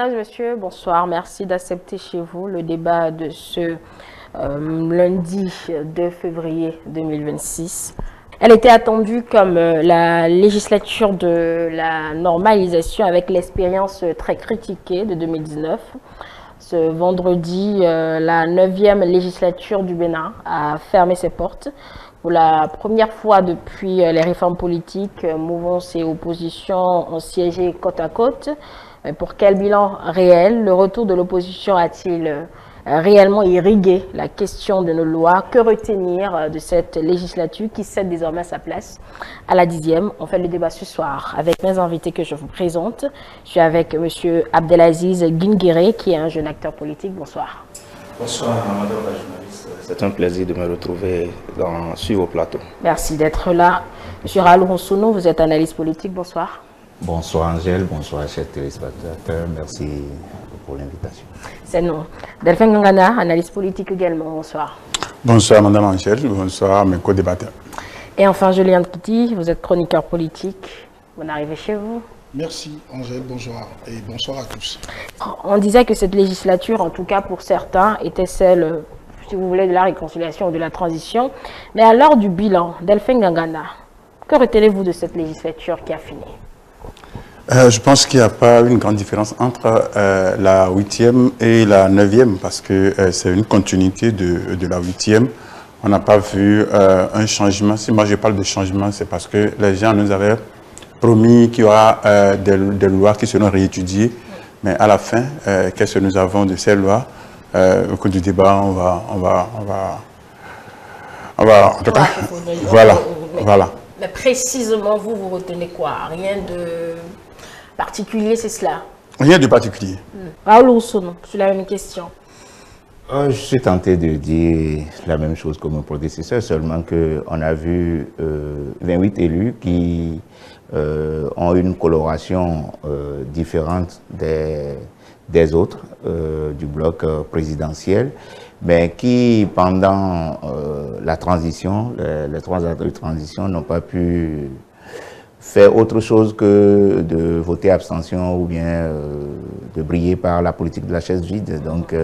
Mesdames et messieurs, bonsoir. Merci d'accepter chez vous le débat de ce lundi 2 février 2026. Elle était attendue comme la législature de la normalisation avec l'expérience très critiquée de 2019. Ce vendredi, la 9e législature du Bénin a fermé ses portes. Pour la première fois depuis les réformes politiques, mouvance et opposition ont siégé côte à côte. Pour quel bilan réel le retour de l'opposition a-t-il réellement irrigué la question de nos lois? Que retenir de cette législature qui cède désormais sa place à la 10e? On fait le débat ce soir avec mes invités que je vous présente. Je suis avec M. Abdelaziz Guinguiré, qui est un jeune acteur politique. Bonsoir. Bonsoir, madame la journaliste. C'est un plaisir de me retrouver sur vos plateaux. Merci d'être là. M. Raoul Onsounou, vous êtes analyste politique. Bonsoir. Bonsoir Angèle, bonsoir chers téléspectateurs, merci pour l'invitation. C'est nous. Delphine Ngangana, analyste politique également, bonsoir. Bonsoir Madame Angèle, bonsoir mes co-débatteurs. Et enfin Julien Kitty, vous êtes chroniqueur politique, bonne arrivée chez vous. Merci Angèle, bonsoir et bonsoir à tous. On disait que cette législature, en tout cas pour certains, était celle, si vous voulez, de la réconciliation ou de la transition. Mais à l'heure du bilan, Delphine Ngangana, que retenez-vous de cette législature qui a fini? Je pense qu'il n'y a pas une grande différence entre la 8e et la 9e parce que c'est une continuité de la 8e. On n'a pas vu un changement. Si moi je parle de changement, c'est parce que les gens nous avaient promis qu'il y aura des lois qui seront réétudiées. Mais à la fin, qu'est-ce que nous avons de ces lois? Au cours du débat, on va en tout cas, voilà. Mais précisément, vous retenez quoi? Rien de particulier, c'est cela? Rien de particulier. Raoul Onsounou, c'est la même question. Je suis tenté de dire la même chose que mon prédécesseur, seulement qu'on a vu 28 élus qui ont une coloration différente des autres du bloc présidentiel, mais qui, pendant la transition, les 3 ans de transition, n'ont pas pu faire autre chose que de voter abstention ou bien de briller par la politique de la chaise vide. Donc,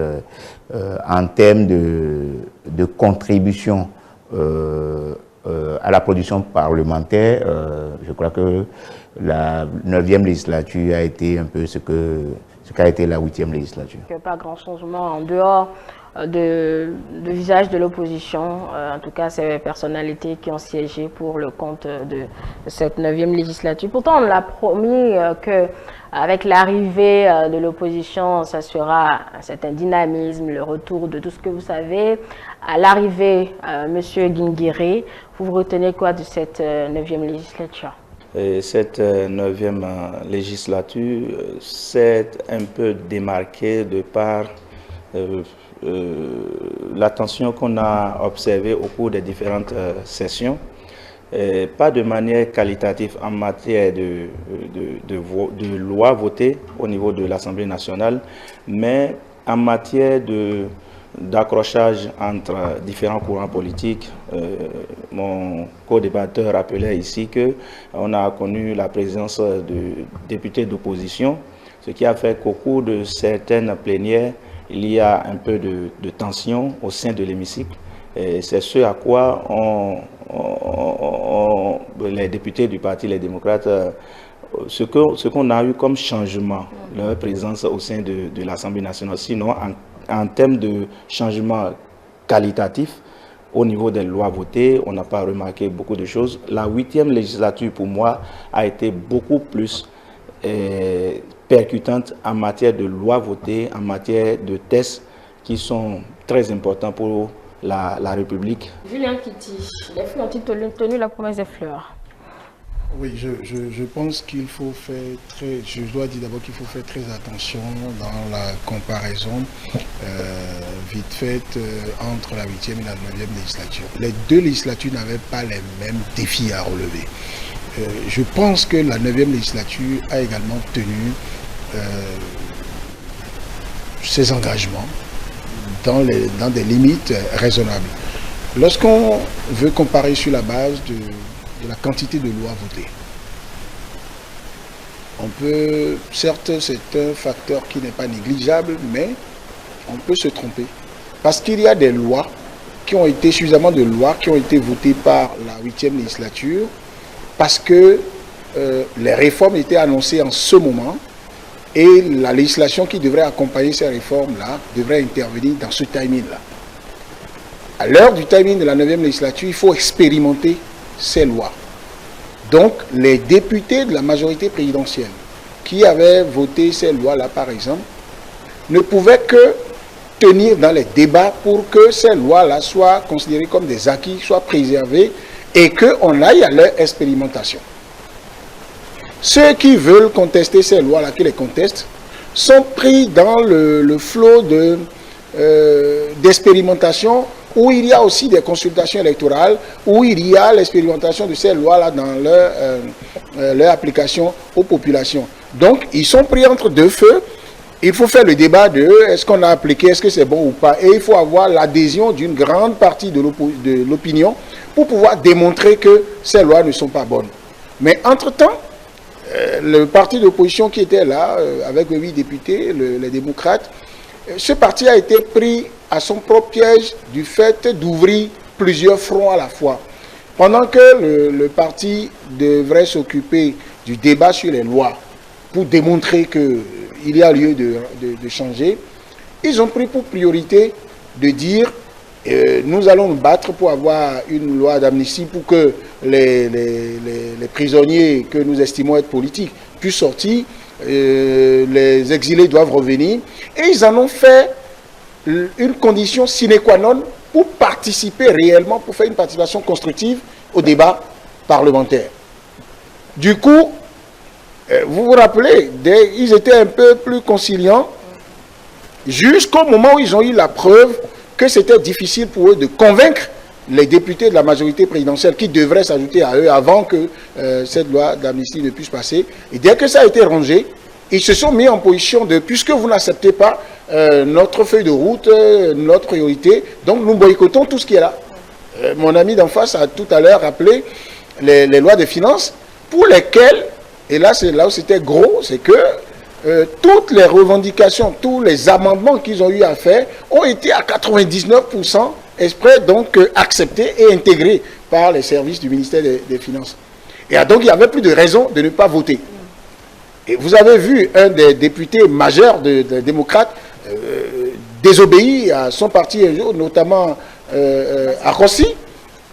en termes de contribution à la production parlementaire, je crois que la 9e législature a été un peu ce qu'a été la 8e législature. Pas grand changement en dehors de visage de l'opposition, en tout cas ces personnalités qui ont siégé pour le compte de cette 9e législature. Pourtant, on l'a promis qu'avec l'arrivée de l'opposition, ça sera un certain dynamisme, le retour de tout ce que vous savez. À l'arrivée, M. Guinguiré, vous retenez quoi de cette 9e législature? Et cette 9e législature s'est un peu démarquée de par l'attention qu'on a observée au cours des différentes sessions, pas de manière qualitative en matière de lois votées au niveau de l'Assemblée nationale, mais en matière d'accrochage entre différents courants politiques. Mon co-débatteur rappelait ici qu'on a connu la présence de députés d'opposition, ce qui a fait qu'au cours de certaines plénières, il y a un peu de tension au sein de l'hémicycle. C'est ce à quoi les députés du Parti Les Démocrates, ce qu'on a eu comme changement, leur présence au sein de l'Assemblée nationale. Sinon, en termes de changement qualitatif, au niveau des lois votées, on n'a pas remarqué beaucoup de choses. La 8e législature, pour moi, a été beaucoup plus percutante en matière de lois votées, en matière de tests qui sont très importants pour la République. Julien Kitty, les filles ont-ils tenu la promesse des fleurs? Oui, je pense qu'il faut je dois dire d'abord qu'il faut faire très attention dans la comparaison vite faite entre la 8e et la 9e législature. Les 2 législatures n'avaient pas les mêmes défis à relever. Je pense que la 9e législature a également tenu ses engagements dans des limites raisonnables. Lorsqu'on veut comparer sur la base de la quantité de lois votées, certes, c'est un facteur qui n'est pas négligeable, mais on peut se tromper. Parce qu'il y a des lois suffisamment de lois qui ont été votées par la 8e législature, parce que les réformes étaient annoncées en ce moment, et la législation qui devrait accompagner ces réformes-là devrait intervenir dans ce timing-là. À l'heure du timing de la 9e législature, il faut expérimenter ces lois. Donc, les députés de la majorité présidentielle qui avaient voté ces lois-là, par exemple, ne pouvaient que tenir dans les débats pour que ces lois-là soient considérées comme des acquis, soient préservées et qu'on aille à leur expérimentation. Ceux qui veulent contester ces lois-là, qui les contestent, sont pris dans le flot d'expérimentation où il y a aussi des consultations électorales, où il y a l'expérimentation de ces lois-là dans leur application aux populations. Donc, ils sont pris entre deux feux. Il faut faire le débat de est-ce qu'on a appliqué, est-ce que c'est bon ou pas. Et il faut avoir l'adhésion d'une grande partie de l'opinion pour pouvoir démontrer que ces lois ne sont pas bonnes. Mais entre-temps, le parti d'opposition qui était là, avec 8 députés, les démocrates, ce parti a été pris à son propre piège du fait d'ouvrir plusieurs fronts à la fois. Pendant que le parti devrait s'occuper du débat sur les lois pour démontrer qu'il y a lieu de changer, ils ont pris pour priorité de dire nous allons nous battre pour avoir une loi d'amnistie pour que les prisonniers que nous estimons être politiques puissent sortir, les exilés doivent revenir. Et ils en ont fait une condition sine qua non pour participer réellement, pour faire une participation constructive au débat parlementaire. Du coup, vous vous rappelez, ils étaient un peu plus conciliants jusqu'au moment où ils ont eu la preuve que c'était difficile pour eux de convaincre les députés de la majorité présidentielle qui devraient s'ajouter à eux avant que cette loi d'amnistie ne puisse passer. Et dès que ça a été rangé, ils se sont mis en position de, puisque vous n'acceptez pas notre feuille de route, notre priorité, donc nous boycottons tout ce qui est là. Mon ami d'en face a tout à l'heure rappelé les lois de finances pour lesquelles, et là c'est là où c'était gros, c'est que toutes les revendications, tous les amendements qu'ils ont eu à faire ont été à 99% exprès donc acceptés et intégrés par les services du ministère des Finances. Et donc il n'y avait plus de raison de ne pas voter. Et vous avez vu un des députés majeurs des démocrates désobéir à son parti, notamment à Rossi,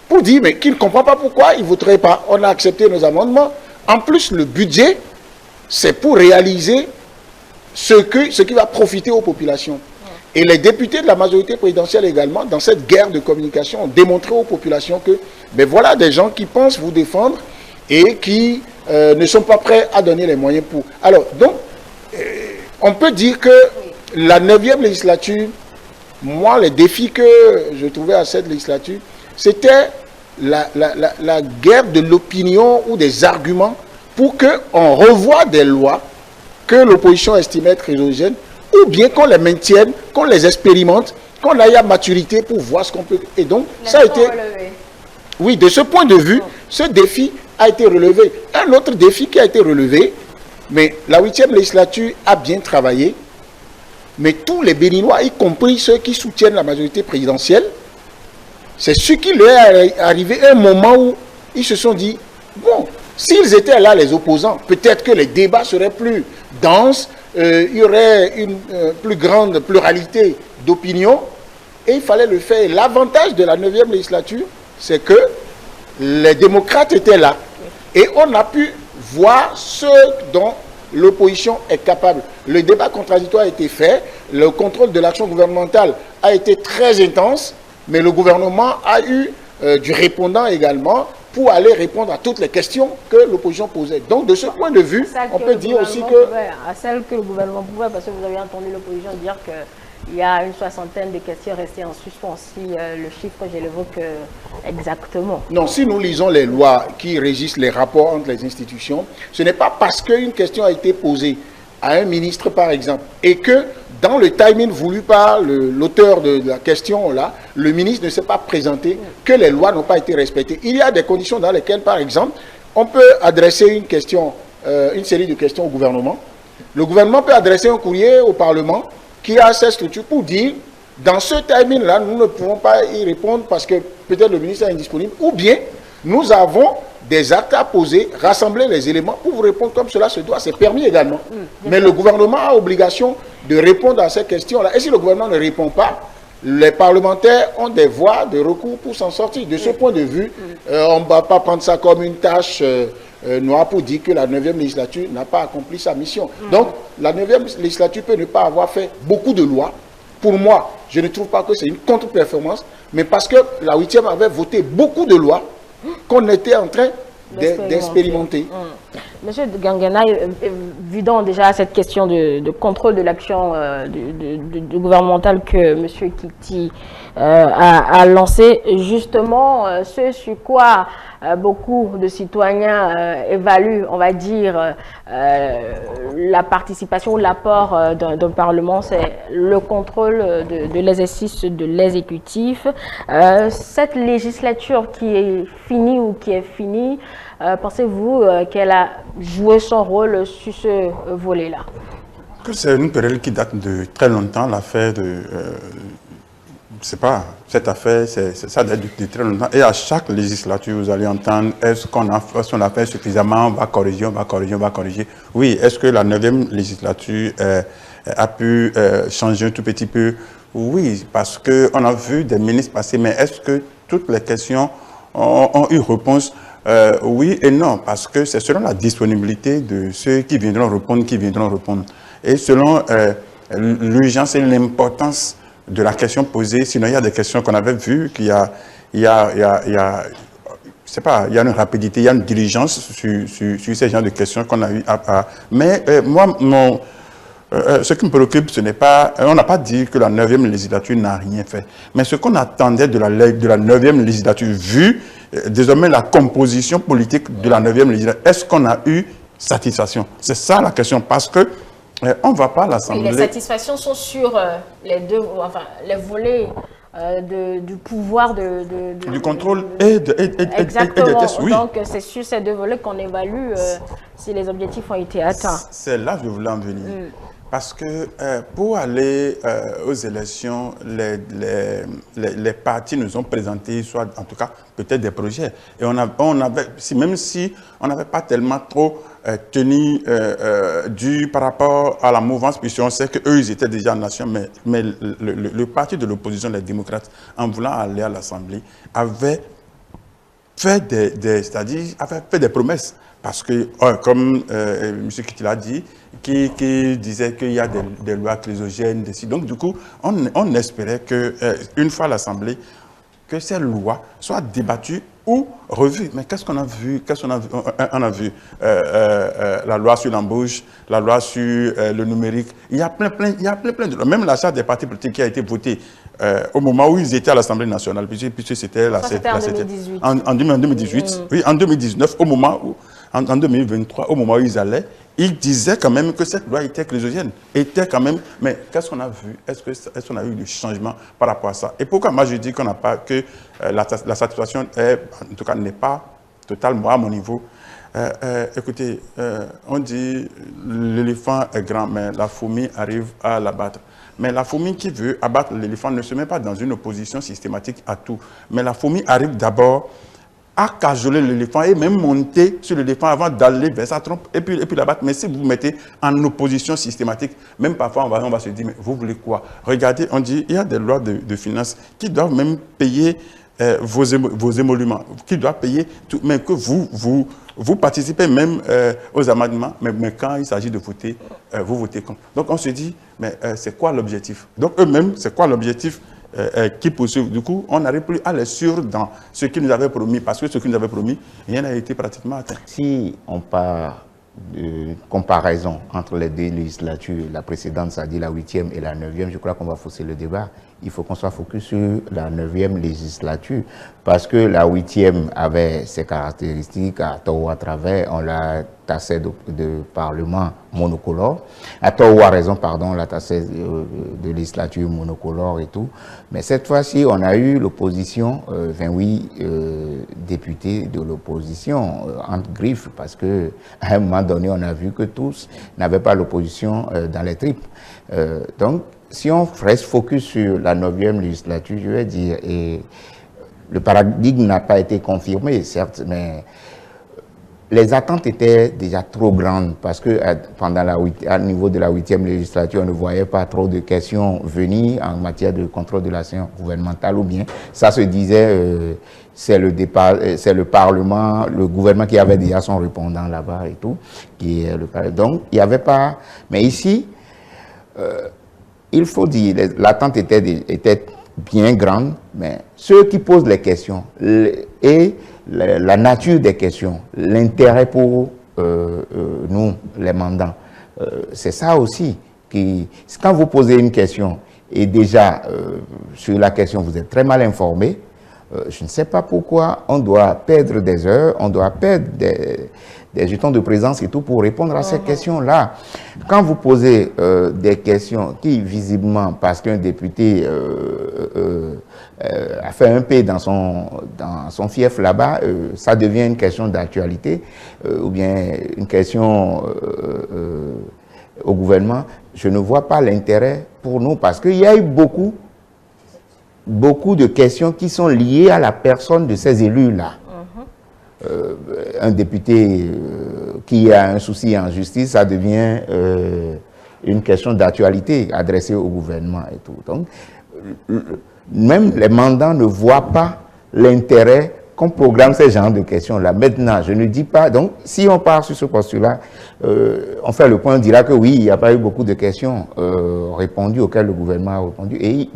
pour dire mais qu'il ne comprend pas pourquoi il ne voterait pas. On a accepté nos amendements. En plus, le budget, c'est pour réaliser ce qui va profiter aux populations. Et les députés de la majorité présidentielle également, dans cette guerre de communication, ont démontré aux populations que, ben voilà, des gens qui pensent vous défendre et qui ne sont pas prêts à donner les moyens pour. Alors, donc, on peut dire que la 9e législature, moi, les défis que je trouvais à cette législature, c'était la guerre de l'opinion ou des arguments pour qu'on revoie des lois que l'opposition estimait être érogènes, ou bien qu'on les maintienne, qu'on les expérimente, qu'on aille à maturité pour voir ce qu'on peut. Et donc, ça a été... Oui, de ce point de vue, ce défi a été relevé. Un autre défi qui a été relevé, mais la 8e législature a bien travaillé, mais tous les Béninois, y compris ceux qui soutiennent la majorité présidentielle, c'est ce qui leur est arrivé un moment où ils se sont dit, bon, s'ils étaient là, les opposants, peut-être que les débats seraient plus denses, il y aurait une plus grande pluralité d'opinions, et il fallait le faire. L'avantage de la 9e législature, c'est que les démocrates étaient là, et on a pu voir ce dont l'opposition est capable. Le débat contradictoire a été fait, le contrôle de l'action gouvernementale a été très intense, mais le gouvernement a eu du répondant également pour aller répondre à toutes les questions que l'opposition posait. Donc, de ce point de vue, on peut dire aussi que... À celle que le gouvernement pouvait, parce que vous avez entendu l'opposition dire qu'il y a une 60aine de questions restées en suspens. Si le chiffre, je l'évoque exactement. Non, si nous lisons les lois qui régissent les rapports entre les institutions, ce n'est pas parce qu'une question a été posée à un ministre, par exemple, et que dans le timing voulu par l'auteur de la question, là, le ministre ne s'est pas présenté, que les lois n'ont pas été respectées. Il y a des conditions dans lesquelles, par exemple, on peut adresser une question une série de questions au gouvernement. Le gouvernement peut adresser un courrier au Parlement qui a cette structure pour dire, dans ce timing-là, nous ne pouvons pas y répondre parce que peut-être le ministre est indisponible, ou bien nous avons des actes à poser, rassembler les éléments pour vous répondre comme cela se doit. C'est permis également. Mais le gouvernement a obligation de répondre à ces questions-là. Et si le gouvernement ne répond pas, les parlementaires ont des voies de recours pour s'en sortir. De ce point de vue, on ne va pas prendre ça comme une tâche noire pour dire que la 9e législature n'a pas accompli sa mission. Donc, la 9e législature peut ne pas avoir fait beaucoup de lois. Pour moi, je ne trouve pas que c'est une contre-performance, mais parce que la 8e avait voté beaucoup de lois qu'on était en train d'expérimenter. Monsieur Gangana, vidons déjà cette question de contrôle de l'action du gouvernemental que Monsieur Kiti a lancé, justement ce sur quoi beaucoup de citoyens évaluent, on va dire, la participation ou l'apport d'un Parlement, c'est le contrôle de l'exercice de l'exécutif. Cette législature qui est finie ou qui est finie, pensez-vous qu'elle a joué son rôle sur ce volet-là? C'est une période qui date de très longtemps, l'affaire de... c'est pas, cette affaire, ça date de très longtemps. Et à chaque législature, vous allez entendre, est-ce qu'on a fait suffisamment, on va corriger, on va corriger, on va corriger. Oui, est-ce que la 9e législature a pu changer un tout petit peu? Oui, parce qu'on a vu des ministres passer, mais est-ce que toutes les questions ont eu réponse? Oui et non, parce que c'est selon la disponibilité de ceux qui viendront répondre, Et selon l'urgence et l'importance de la question posée, sinon il y a des questions qu'on avait vues, qu'il y a une rapidité, il y a une diligence sur ces genres de questions qu'on a eu Mais moi, ce qui me préoccupe, ce n'est pas... On n'a pas dit que la 9e législature n'a rien fait. Mais ce qu'on attendait de la 9e législature, vu désormais la composition politique de la 9e législature, est-ce qu'on a eu satisfaction? C'est ça la question, parce que on ne va pas à l'Assemblée... Les satisfactions sont sur les deux, enfin, les volets du pouvoir du contrôle et des tests, oui. Donc c'est sur ces deux volets qu'on évalue si les objectifs ont été atteints. C'est là que je voulais en venir. Parce que pour aller aux élections, les partis nous ont présenté, soit en tout cas peut-être des projets. Et même si on n'avait pas tellement trop tenu dû par rapport à la mouvance, puisqu'on sait qu'eux, ils étaient déjà en nation, mais le parti de l'opposition, les démocrates, en voulant aller à l'Assemblée, avait fait des promesses. Parce que, comme M. Kiti l'a dit, qui disait qu'il y a des lois chrysogènes, donc du coup, on espérait qu'une fois à l'Assemblée, que ces lois soient débattues ou revues. Mais qu'est-ce qu'on a vu? On a vu la loi sur l'embauche, la loi sur le numérique. Il y a plein de lois. Même la charte des partis politiques qui a été votée au moment où ils étaient à l'Assemblée nationale, puisque c'était en 2018. En 2018, oui, en 2019, au moment où, en 2023, au moment où ils allaient, ils disaient quand même que cette loi était chrysogène, mais qu'est-ce qu'on a vu? Est-ce qu'on a eu du changement par rapport à ça? Et pourquoi moi je dis qu'on n'a pas, que la satisfaction en tout cas n'est pas totale, moi à mon niveau. Écoutez, on dit l'éléphant est grand, mais la fourmi arrive à l'abattre. Mais la fourmi qui veut abattre l'éléphant ne se met pas dans une opposition systématique à tout. Mais la fourmi arrive d'abord à cajoler l'éléphant et même monter sur l'éléphant avant d'aller vers sa trompe et puis l'abattre. Mais si vous vous mettez en opposition systématique, même parfois on va se dire, mais vous voulez quoi? Regardez, on dit, il y a des lois de finances qui doivent même payer vos émoluments, qui doivent payer tout, mais que vous participez même aux amendements, mais quand il s'agit de voter, vous votez contre. Donc on se dit, mais c'est quoi l'objectif? Donc eux-mêmes, c'est quoi l'objectif qui poursuivent? Du coup, on n'arrive plus à les suivre dans ce qu'ils nous avaient promis, parce que ce qu'ils nous avaient promis, rien n'a été pratiquement atteint. Si on part de comparaison entre les deux législatures, la précédente, c'est-à-dire la 8e et la 9e, je crois qu'on va fausser le débat. Il faut qu'on soit focus sur la 9e législature, parce que la 8e avait ses caractéristiques à tort ou à travers, on l'a tassette de parlement monocolore, à tort ou à raison, pardon, la tassette de législature monocolore et tout. Mais cette fois-ci, on a eu l'opposition, 28 députés de l'opposition entre griffes, parce qu'à un moment donné, on a vu que tous n'avaient pas l'opposition dans les tripes. Donc, si on reste focus sur la 9e législature, je vais dire, et le paradigme n'a pas été confirmé, certes, mais les attentes étaient déjà trop grandes parce que pendant à niveau de la 8e législature, on ne voyait pas trop de questions venir en matière de contrôle de l'action gouvernementale, ou bien ça se disait c'est le Parlement, le gouvernement qui avait déjà son répondant là-bas et tout, qui est le Parlement. Donc il n'y avait pas, mais ici, il faut dire, l'attente était bien grande, mais ceux qui posent les questions et la nature des questions, l'intérêt pour nous, les mandants, c'est ça aussi. Quand vous posez une question et déjà sur la question vous êtes très mal informé, je ne sais pas pourquoi on doit perdre des heures, on doit perdre des jetons de présence et tout pour répondre à ces questions-là. Quand vous posez des questions qui, visiblement, parce qu'un député a fait un P dans son fief là-bas, ça devient une question d'actualité ou bien une question au gouvernement, je ne vois pas l'intérêt pour nous parce qu'il y a eu beaucoup de questions qui sont liées à la personne de ces élus-là. Un député qui a un souci en justice, ça devient une question d'actualité adressée au gouvernement et tout. Donc, même les mandants ne voient pas l'intérêt qu'on programme ces genres de questions-là. Maintenant, je ne dis pas, donc, si on part sur ce postulat, on fait le point, on dira que oui, il n'y a pas eu beaucoup de questions répondues auxquelles le gouvernement a répondu. Et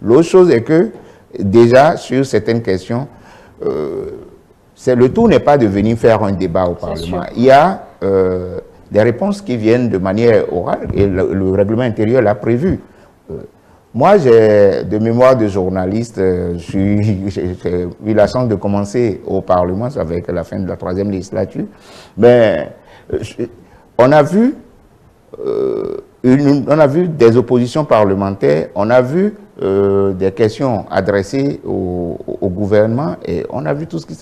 l'autre chose est que, déjà, sur certaines questions, le tout n'est pas de venir faire un débat au Parlement. Il y a des réponses qui viennent de manière orale et le règlement intérieur l'a prévu. Moi, j'ai de mémoire de journaliste, j'ai eu la chance de commencer au Parlement avec la fin de la 3e législature. Mais on a vu des oppositions parlementaires, on a vu des questions adressées au gouvernement et on a vu tout ce qui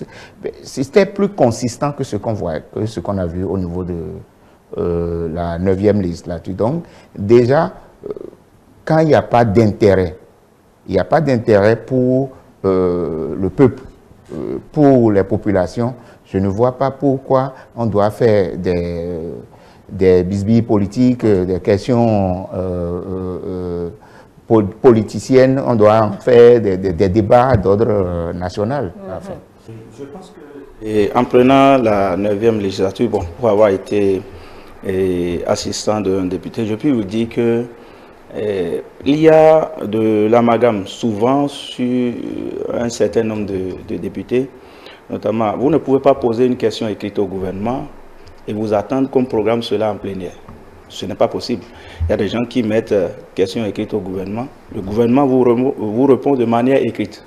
c'était plus consistant que ce qu'on voit, que ce qu'on a vu au niveau de la 9e législature. Donc, déjà, quand il n'y a pas d'intérêt, pour le peuple, pour les populations, je ne vois pas pourquoi on doit faire des bisbilles politiques, des questions politiciennes, on doit en faire des débats d'ordre national. Je pense que, et en prenant la 9e législature, bon, pour avoir été assistant d'un député, je peux vous dire que il y a de l'amalgame souvent sur un certain nombre de députés. Notamment, vous ne pouvez pas poser une question écrite au gouvernement et vous attendre qu'on programme cela en plénière. Ce n'est pas possible. Il y a des gens qui mettent questions écrites au gouvernement. Le gouvernement vous répond de manière écrite.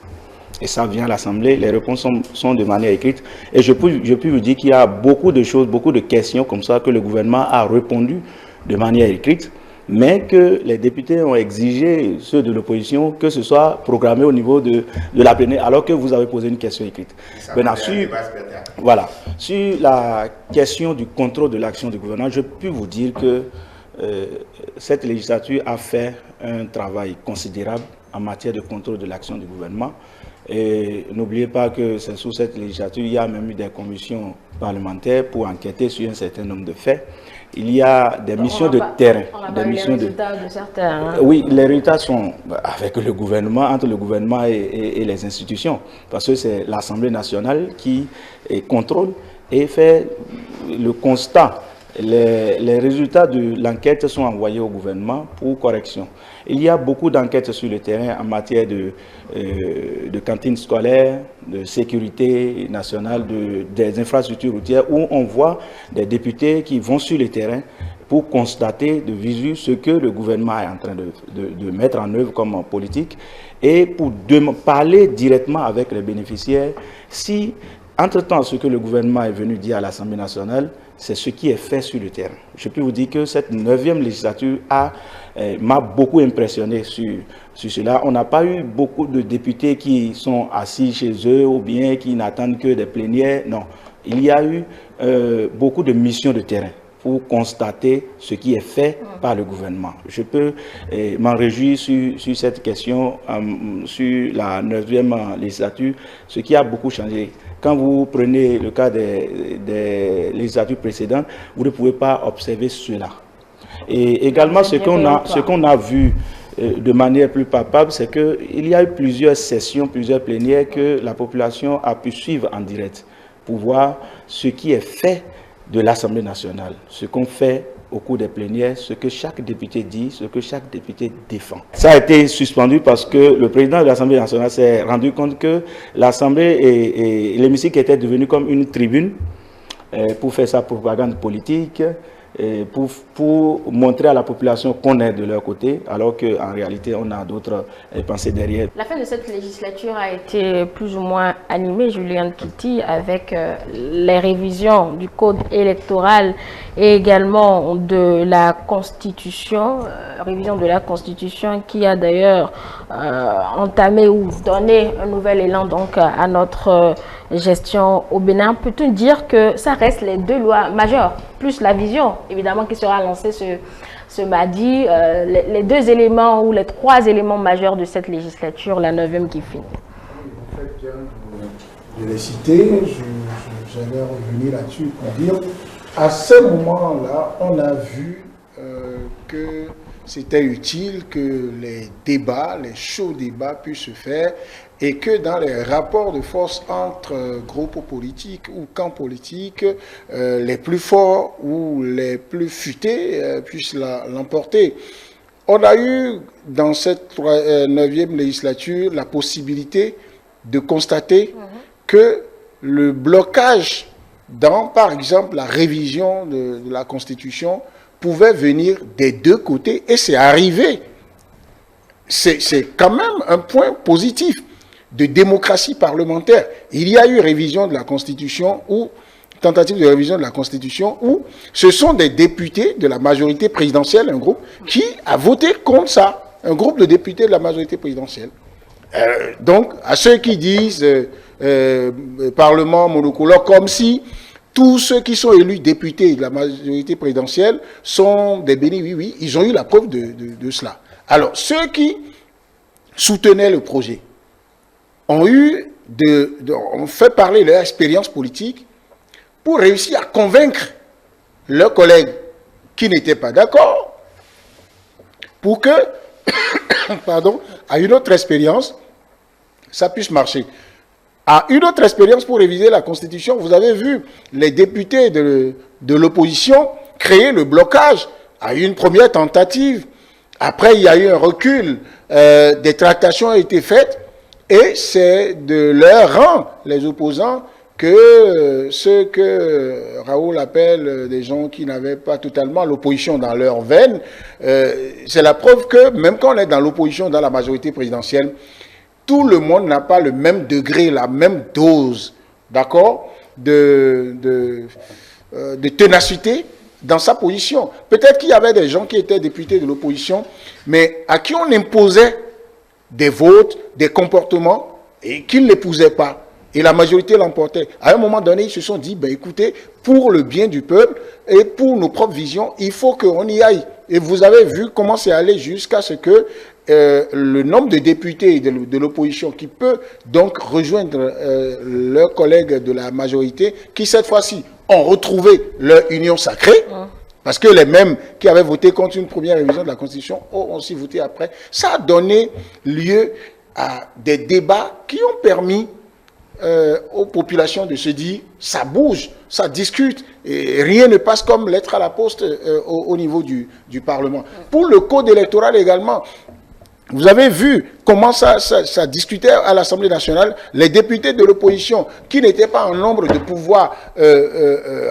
Et ça vient à l'Assemblée, les réponses sont de manière écrite. Et je peux vous dire qu'il y a beaucoup de choses, beaucoup de questions comme ça que le gouvernement a répondu de manière écrite, mais que les députés ont exigé, ceux de l'opposition, que ce soit programmé au niveau de la plénière, alors que vous avez posé une question écrite. Maintenant, sur la question du contrôle de l'action du gouvernement, je peux vous dire que cette législature a fait un travail considérable en matière de contrôle de l'action du gouvernement. Et n'oubliez pas que c'est sous cette législature, il y a même eu des commissions parlementaires pour enquêter sur un certain nombre de faits. Il y a des missions de terrain. On a les résultats de certains. Hein. Oui, les résultats sont avec le gouvernement, entre le gouvernement et les institutions. Parce que c'est l'Assemblée nationale qui contrôle et fait le constat. Les résultats de l'enquête sont envoyés au gouvernement pour correction. Il y a beaucoup d'enquêtes sur le terrain en matière de cantines scolaires, de sécurité nationale, des infrastructures routières, où on voit des députés qui vont sur le terrain pour constater de visu ce que le gouvernement est en train de mettre en œuvre comme politique et pour parler directement avec les bénéficiaires si Entre-temps, ce que le gouvernement est venu dire à l'Assemblée nationale, c'est ce qui est fait sur le terrain. Je peux vous dire que cette 9e législature m'a beaucoup impressionné sur cela. On n'a pas eu beaucoup de députés qui sont assis chez eux ou bien qui n'attendent que des plénières. Non, il y a eu beaucoup de missions de terrain pour constater ce qui est fait par le gouvernement. Je peux m'en réjouir sur cette question, sur la 9e législature, ce qui a beaucoup changé. Quand vous prenez le cas des législatures précédentes, vous ne pouvez pas observer cela. Et également, ce qu'on a vu de manière plus palpable, c'est qu'il y a eu plusieurs sessions, plusieurs plénières que la population a pu suivre en direct pour voir ce qui est fait de l'Assemblée nationale, ce qu'on fait au cours des plénières, ce que chaque député dit, ce que chaque député défend. Ça a été suspendu parce que le président de l'Assemblée nationale s'est rendu compte que l'Assemblée et l'hémicycle étaient devenus comme une tribune pour faire sa propagande politique, pour montrer à la population qu'on est de leur côté, alors qu'en réalité, on a d'autres pensées derrière. La fin de cette législature a été plus ou moins animée, Julian Kitty, avec les révisions du code électoral et également de la Constitution, révision de la Constitution qui a d'ailleurs entamé ou donné un nouvel élan donc à notre gestion au Bénin. Peut-on dire que ça reste les deux lois majeures, plus la vision évidemment qui sera lancée ce mardi, les deux éléments ou les trois éléments majeurs de cette législature, la 9e qui finit? Vous faites bien de les citer, j'allais revenir là-dessus pour dire, à ce moment-là, on a vu que c'était utile que les débats, les chauds débats puissent se faire et que dans les rapports de force entre groupes politiques ou camps politiques, les plus forts ou les plus futés puissent l'emporter. On a eu dans cette 9e législature la possibilité de constater que le blocage dans, par exemple, la révision de la Constitution pouvait venir des deux côtés et c'est arrivé. C'est quand même un point positif de démocratie parlementaire. Il y a eu révision de la Constitution ou tentative de révision de la Constitution où ce sont des députés de la majorité présidentielle, un groupe, qui a voté contre ça. Un groupe de députés de la majorité présidentielle. Donc, à ceux qui disent Parlement monocolore, comme si tous ceux qui sont élus députés de la majorité présidentielle sont des bénis, oui, oui, ils ont eu la preuve de cela. Alors, ceux qui soutenaient le projet ont fait parler leur expérience politique pour réussir à convaincre leurs collègues qui n'étaient pas d'accord pour que, pardon, à une autre expérience, ça puisse marcher. À une autre expérience pour réviser la Constitution, vous avez vu les députés de l'opposition créer le blocage à une première tentative. Après, il y a eu un recul, des tractations ont été faites, et c'est de leur rang, les opposants, que ceux que Raoul appelle des gens qui n'avaient pas totalement l'opposition dans leur veine, c'est la preuve que même quand on est dans l'opposition, dans la majorité présidentielle, tout le monde n'a pas le même degré, la même dose, d'accord, de ténacité dans sa position. Peut-être qu'il y avait des gens qui étaient députés de l'opposition, mais à qui on imposait des votes, des comportements, et qu'ils ne l'épousaient pas. Et la majorité l'emportait. À un moment donné, ils se sont dit, ben écoutez, pour le bien du peuple et pour nos propres visions, il faut qu'on y aille. Et vous avez vu comment c'est allé jusqu'à ce que le nombre de députés de l'opposition qui peut donc rejoindre leurs collègues de la majorité, qui cette fois-ci ont retrouvé leur union sacrée, parce que les mêmes qui avaient voté contre une première révision de la Constitution ont aussi voté après. Ça a donné lieu à des débats qui ont permis aux populations de se dire, ça bouge, ça discute, et rien ne passe comme lettre à la poste au niveau du Parlement. Pour le code électoral également, vous avez vu comment ça discutait à l'Assemblée nationale. Les députés de l'opposition, qui n'étaient pas en nombre de pouvoir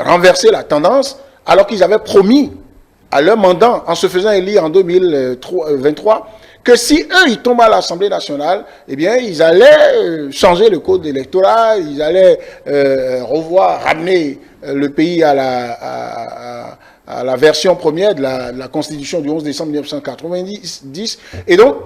renverser la tendance, alors qu'ils avaient promis à leur mandant, en se faisant élire en 2023, que si eux, ils tombent à l'Assemblée nationale, eh bien, ils allaient changer le code électoral, ils allaient ramener le pays à la version première de la Constitution du 11 décembre 1990. Et donc,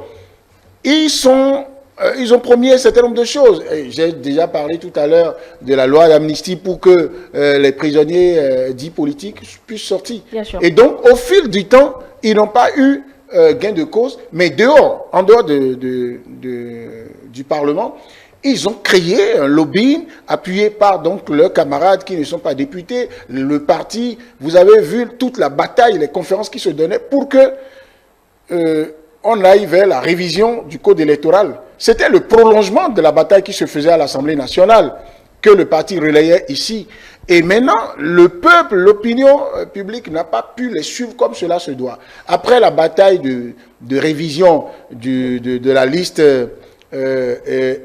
ils ont promis un certain nombre de choses. J'ai déjà parlé tout à l'heure de la loi d'amnistie pour que les prisonniers dits politiques puissent sortir. Et donc, au fil du temps, ils n'ont pas eu gain de cause, mais en dehors du Parlement, ils ont créé un lobbying appuyé par donc leurs camarades qui ne sont pas députés, le parti. Vous avez vu toute la bataille, les conférences qui se donnaient pour que on aille vers la révision du code électoral. C'était le prolongement de la bataille qui se faisait à l'Assemblée nationale que le parti relayait ici. Et maintenant, le peuple, l'opinion publique n'a pas pu les suivre comme cela se doit. Après la bataille de révision de la liste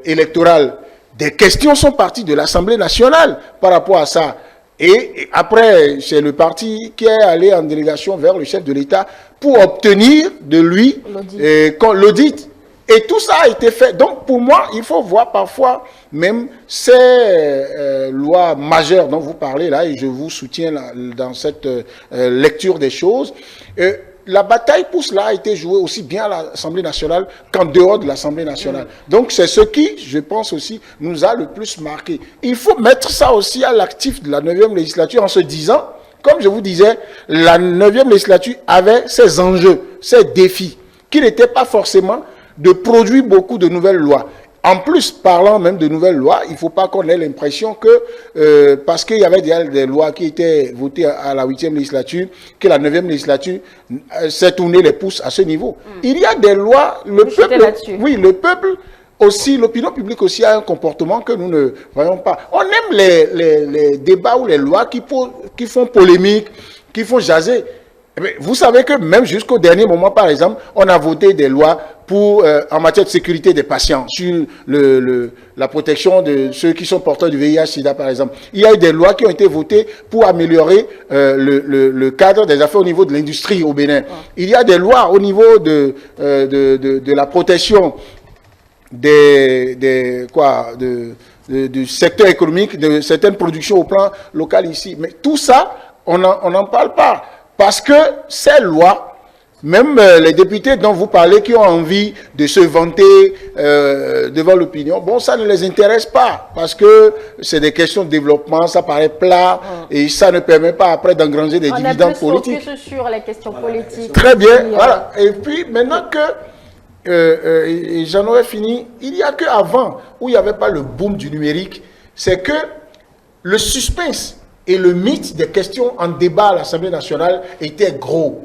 électorale, des questions sont parties de l'Assemblée nationale par rapport à ça. Et après, c'est le parti qui est allé en délégation vers le chef de l'État pour obtenir de lui l'audit. Et tout ça a été fait. Donc, pour moi, il faut voir parfois même ces lois majeures dont vous parlez là, et je vous soutiens dans cette lecture des choses. La bataille pour cela a été jouée aussi bien à l'Assemblée nationale qu'en dehors de l'Assemblée nationale. Donc, c'est ce qui, je pense aussi, nous a le plus marqué. Il faut mettre ça aussi à l'actif de la 9e législature en se disant, comme je vous disais, la 9e législature avait ses enjeux, ses défis, qui n'étaient pas forcément de produire beaucoup de nouvelles lois. En plus, parlant même de nouvelles lois, il ne faut pas qu'on ait l'impression que, parce qu'il y avait déjà des lois qui étaient votées à la 8e législature, que la 9e législature s'est tournée les pouces à ce niveau. Il y a des lois, le peuple aussi, l'opinion publique aussi a un comportement que nous ne voyons pas. On aime les débats ou les lois qui font polémique, qui font jaser. Vous savez que même jusqu'au dernier moment, par exemple, on a voté des lois en matière de sécurité des patients, sur la protection de ceux qui sont porteurs du VIH-Sida, par exemple. Il y a eu des lois qui ont été votées pour améliorer le cadre des affaires au niveau de l'industrie au Bénin. Il y a des lois au niveau de la protection du secteur économique, de certaines productions au plan local ici. Mais tout ça, on n'en parle pas. Parce que ces lois, même les députés dont vous parlez qui ont envie de se vanter devant l'opinion, bon, ça ne les intéresse pas. Parce que c'est des questions de développement, ça paraît plat, et ça ne permet pas après d'engranger des dividendes politiques. On est plus sur les questions politiques. Très bien, voilà. Et puis, maintenant que j'en aurais fini, il n'y a qu'avant, où il n'y avait pas le boom du numérique, c'est que le suspense et le mythe des questions en débat à l'Assemblée nationale était gros.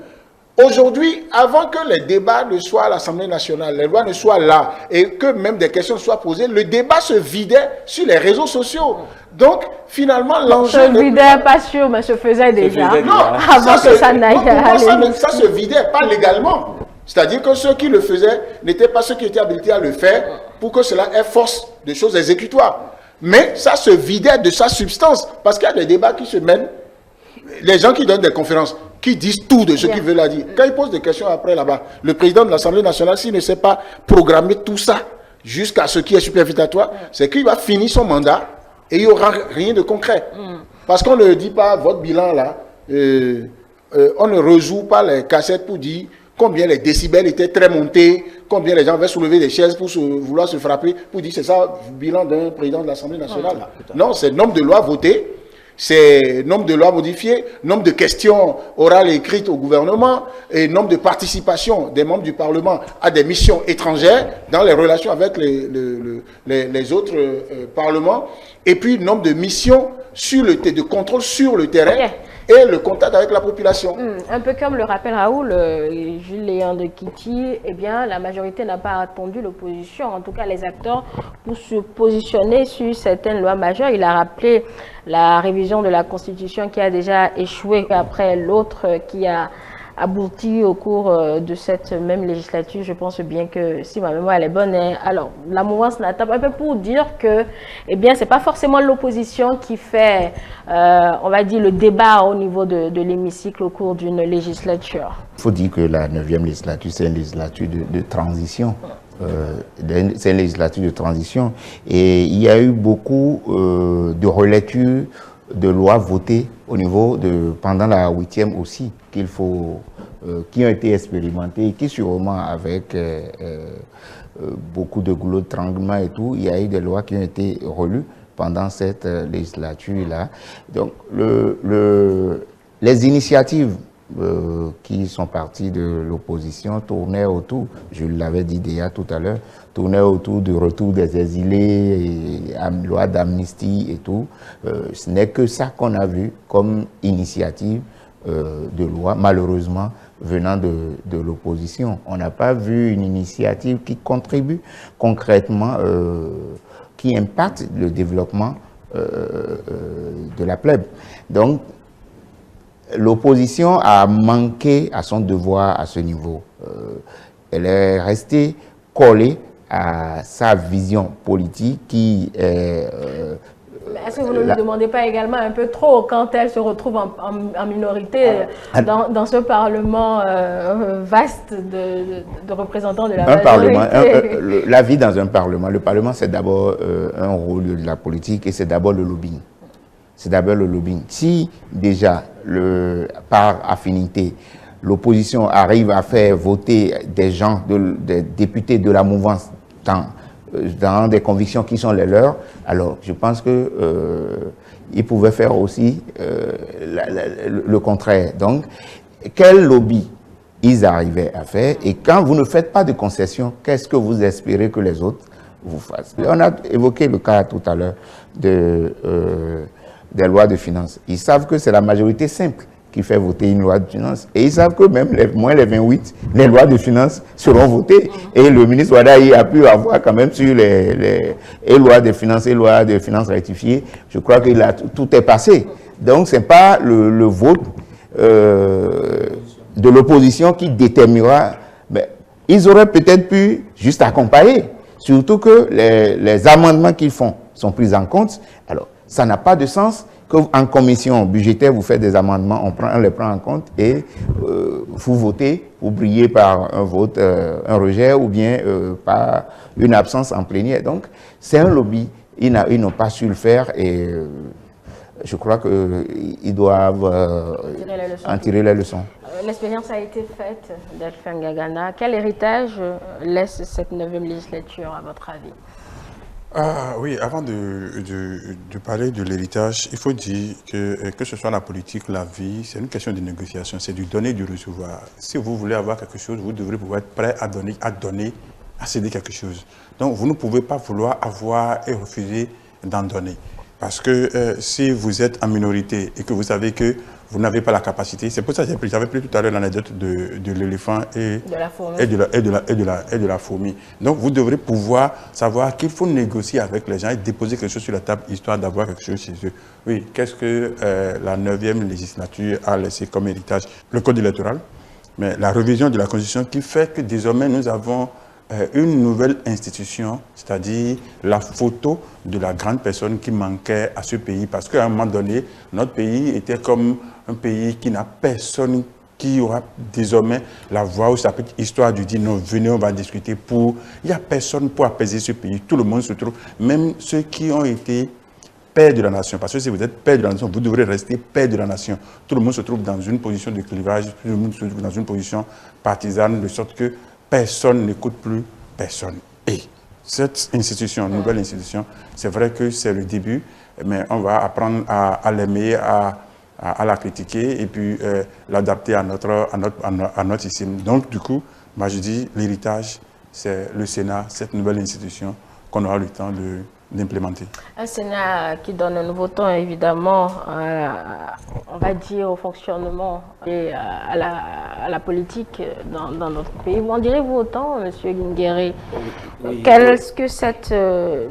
Aujourd'hui, avant que les débats ne soient à l'Assemblée nationale, les lois ne soient là, et que même des questions soient posées, le débat se vidait sur les réseaux sociaux. Donc, finalement, l'enjeu... Se vidait pas sûr, mais se faisait déjà. Non, avant que ça n'aille à ça se vidait, pas légalement. C'est-à-dire que ceux qui le faisaient n'étaient pas ceux qui étaient habilités à le faire pour que cela ait force de choses exécutoires. Mais ça se vidait de sa substance, parce qu'il y a des débats qui se mènent. Les gens qui donnent des conférences, qui disent tout de ce qu'ils veulent dire. Quand ils posent des questions après là-bas, le président de l'Assemblée nationale, s'il ne sait pas programmer tout ça jusqu'à ce qui est superfétatoire, c'est qu'il va finir son mandat et il n'y aura rien de concret. Parce qu'on ne dit pas votre bilan là, on ne résout pas les cassettes pour dire combien les décibels étaient très montés, combien les gens avaient soulevé des chaises pour vouloir se frapper, pour dire c'est ça le bilan d'un président de l'Assemblée nationale. Non, c'est le nombre de lois votées, c'est nombre de lois modifiées, nombre de questions orales et écrites au gouvernement, et nombre de participation des membres du Parlement à des missions étrangères dans les relations avec les autres parlements, et puis nombre de missions de contrôle sur le terrain. Et le contact avec la population. Un peu comme le rappelle Raoul, Jules Léon de Kiti, eh bien, la majorité n'a pas attendu l'opposition, en tout cas les acteurs, pour se positionner sur certaines lois majeures. Il a rappelé la révision de la Constitution qui a déjà échoué après l'autre qui a abouti au cours de cette même législature. Je pense bien que si ma mémoire elle est bonne, alors la mouvance Natab, un peu pour dire que, eh bien, c'est pas forcément l'opposition qui fait, on va dire, le débat au niveau de l'hémicycle au cours d'une législature. Il faut dire que la 9e législature, c'est une législature de transition. C'est une législature de transition. Et il y a eu beaucoup de relectures de lois votées au niveau pendant la 8e aussi, qui ont été expérimentées, qui sûrement avec beaucoup de goulot de tranglement et tout, il y a eu des lois qui ont été relues pendant cette législature-là. Donc, les initiatives qui sont partis de l'opposition tournaient autour, je l'avais dit déjà tout à l'heure, tournaient autour du retour des exilés, et loi d'amnistie et tout. Ce n'est que ça qu'on a vu comme initiative de loi, malheureusement, venant de l'opposition. On n'a pas vu une initiative qui contribue concrètement, qui impacte le développement de la plèbe. Donc, l'opposition a manqué à son devoir à ce niveau. Elle est restée collée à sa vision politique qui est... Est-ce que vous ne lui demandez pas également un peu trop quand elle se retrouve en minorité dans ce Parlement vaste de représentants de la majorité? La vie dans un Parlement, le Parlement c'est d'abord un rôle de la politique et c'est d'abord le lobbying. C'est d'abord le lobbying. Si déjà, par affinité, l'opposition arrive à faire voter des gens, des députés de la mouvance dans des convictions qui sont les leurs, alors je pense que ils pouvaient faire aussi le contraire. Donc, quel lobby ils arrivaient à faire? Et quand vous ne faites pas de concessions, qu'est-ce que vous espérez que les autres vous fassent? On a évoqué le cas tout à l'heure des lois de finances. Ils savent que c'est la majorité simple qui fait voter une loi de finances. Et ils savent que même moins les 28, les lois de finances seront votées. Et le ministre Wadaï a pu avoir quand même sur les lois de finances et lois de finances rectifiées, je crois que tout est passé. Donc ce n'est pas le vote de l'opposition qui déterminera. Mais ils auraient peut-être pu juste accompagner. Surtout que les amendements qu'ils font sont pris en compte. Alors, ça n'a pas de sens qu'en commission budgétaire, vous faites des amendements, on les prend en compte et vous votez, vous brillez par un vote, un rejet ou bien par une absence en plénière. Donc, c'est un lobby. Ils n'ont pas su le faire et je crois qu'ils doivent en tirer les leçons. L'expérience a été faite d'Alpha Ngagana. Quel héritage laisse cette 9e législature, à votre avis? Oui, avant de parler de l'héritage, il faut dire que ce soit la politique, la vie, c'est une question de négociation, c'est du donner et du recevoir. Si vous voulez avoir quelque chose, vous devrez pouvoir être prêt à donner, à céder quelque chose. Donc, vous ne pouvez pas vouloir avoir et refuser d'en donner. Parce que si vous êtes en minorité et que vous savez que vous n'avez pas la capacité, c'est pour ça que j'avais pris tout à l'heure l'anecdote de l'éléphant et de la fourmi. Donc vous devrez pouvoir savoir qu'il faut négocier avec les gens et déposer quelque chose sur la table histoire d'avoir quelque chose chez eux. Oui, qu'est-ce que la 9e législature a laissé comme héritage? Le code électoral, mais la révision de la Constitution qui fait que désormais nous avons une nouvelle institution, c'est-à-dire la photo de la grande personne qui manquait à ce pays. Parce qu'à un moment donné, notre pays était comme un pays qui n'a personne qui aura désormais la voix ou sa petite histoire de dire non, venez, on va discuter pour... Il n'y a personne pour apaiser ce pays. Tout le monde se trouve, même ceux qui ont été père de la nation. Parce que si vous êtes père de la nation, vous devrez rester père de la nation. Tout le monde se trouve dans une position de clivage, tout le monde se trouve dans une position partisane, de sorte que personne n'écoute plus personne. Et cette institution, nouvelle institution, c'est vrai que c'est le début, mais on va apprendre à l'aimer, à la critiquer et puis l'adapter à notre système. Donc, du coup, moi je dis, l'héritage, c'est le Sénat, cette nouvelle institution qu'on aura le temps d'implémenter. Un Sénat qui donne un nouveau ton, évidemment, on va dire, au fonctionnement et à la politique dans notre pays. En direz-vous autant, M. Nguéré? Qu'est-ce que cette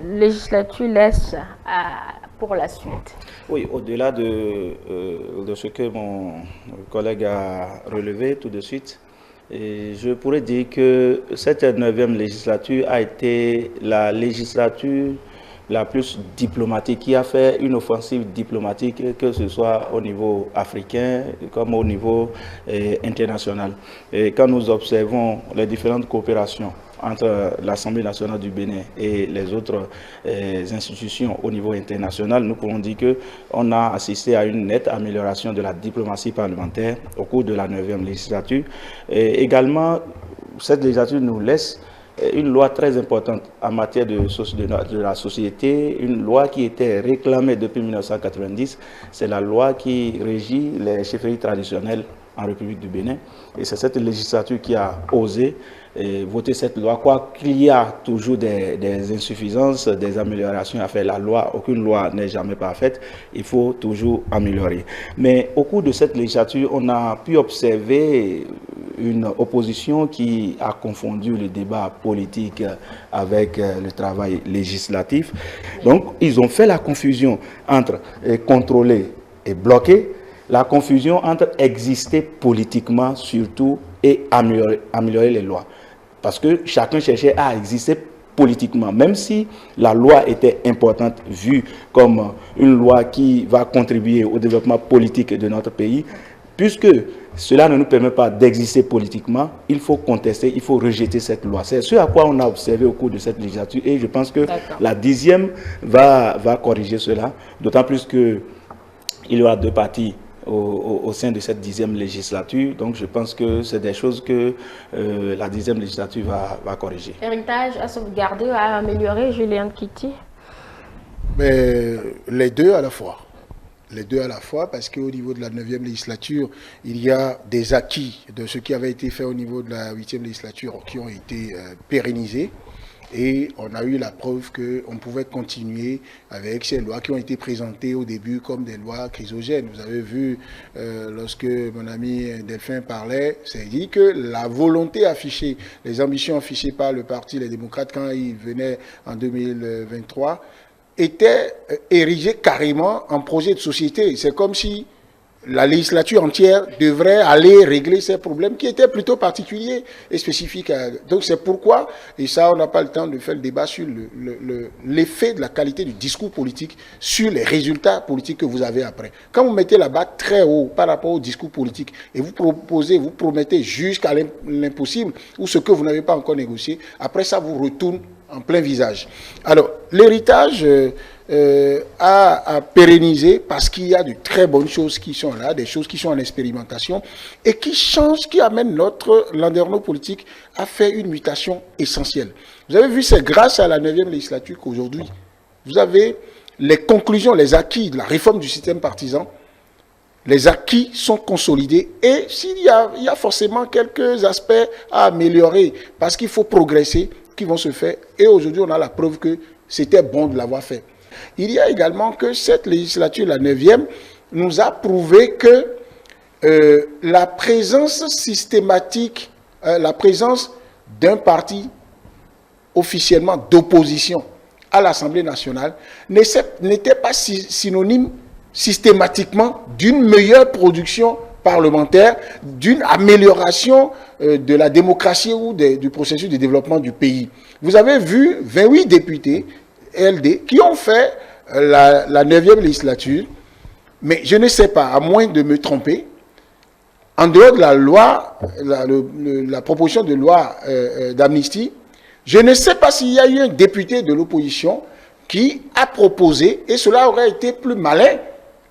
législature laisse pour la suite? Oui, au-delà de ce que mon collègue a relevé tout de suite, et je pourrais dire que cette 9e législature a été la législature la plus diplomatique, qui a fait une offensive diplomatique, que ce soit au niveau africain comme au niveau international. Et quand nous observons les différentes coopérations entre l'Assemblée nationale du Bénin et les autres institutions au niveau international, nous pouvons dire qu'on a assisté à une nette amélioration de la diplomatie parlementaire au cours de la 9e législature. Et également, cette législature nous laisse une loi très importante en matière de la société, une loi qui était réclamée depuis 1990, c'est la loi qui régit les chefferies traditionnelles en République du Bénin. Et c'est cette législature qui a osé voter cette loi, quoi qu'il y a toujours des insuffisances, des améliorations à faire. La loi, aucune loi n'est jamais parfaite, il faut toujours améliorer. Mais au cours de cette législature, on a pu observer une opposition qui a confondu le débat politique avec le travail législatif. Donc, ils ont fait la confusion entre contrôler et bloquer, la confusion entre exister politiquement surtout et améliorer les lois. Parce que chacun cherchait à exister politiquement, même si la loi était importante, vue comme une loi qui va contribuer au développement politique de notre pays, puisque cela ne nous permet pas d'exister politiquement, il faut contester, il faut rejeter cette loi. C'est ce à quoi on a observé au cours de cette législature et je pense que la 10e va corriger cela, d'autant plus qu'il y aura 2 partis au sein de cette 10e législature. Donc je pense que c'est des choses que la 10e législature va corriger. Héritage à sauvegarder, à améliorer, Julien Kitty? Mais les deux à la fois. Les deux à la fois, parce qu'au niveau de la 9e législature, il y a des acquis de ce qui avait été fait au niveau de la 8e législature qui ont été pérennisés. Et on a eu la preuve qu'on pouvait continuer avec ces lois qui ont été présentées au début comme des lois chrysogènes. Vous avez vu, lorsque mon ami Delphin parlait, c'est dit que la volonté affichée, les ambitions affichées par le parti Les Démocrates quand il venait en 2023, étaient érigées carrément en projet de société. C'est comme si la législature entière devrait aller régler ces problèmes qui étaient plutôt particuliers et spécifiques. Donc c'est pourquoi, et ça on n'a pas le temps de faire le débat sur l'effet de la qualité du discours politique sur les résultats politiques que vous avez après. Quand vous mettez la barre très haut par rapport au discours politique et vous promettez jusqu'à l'impossible ou ce que vous n'avez pas encore négocié, après ça vous retourne en plein visage. Alors l'héritage à pérenniser parce qu'il y a de très bonnes choses qui sont là, des choses qui sont en expérimentation et qui changent, qui amènent notre landerneau politique à faire une mutation essentielle. Vous avez vu, c'est grâce à la 9e législature qu'aujourd'hui, vous avez les conclusions, les acquis de la réforme du système partisan. Les acquis sont consolidés et s'il y a forcément quelques aspects à améliorer parce qu'il faut progresser, qui vont se faire. Et aujourd'hui, on a la preuve que c'était bon de l'avoir fait. Il y a également que cette législature, la 9e, nous a prouvé que la présence systématique, la présence d'un parti officiellement d'opposition à l'Assemblée nationale n'était pas synonyme systématiquement d'une meilleure production parlementaire, d'une amélioration de la démocratie ou du processus de développement du pays. Vous avez vu 28 députés LD qui ont fait la 9e législature, mais je ne sais pas, à moins de me tromper, en dehors de la loi, la proposition de loi d'amnistie, je ne sais pas s'il y a eu un député de l'opposition qui a proposé, et cela aurait été plus malin,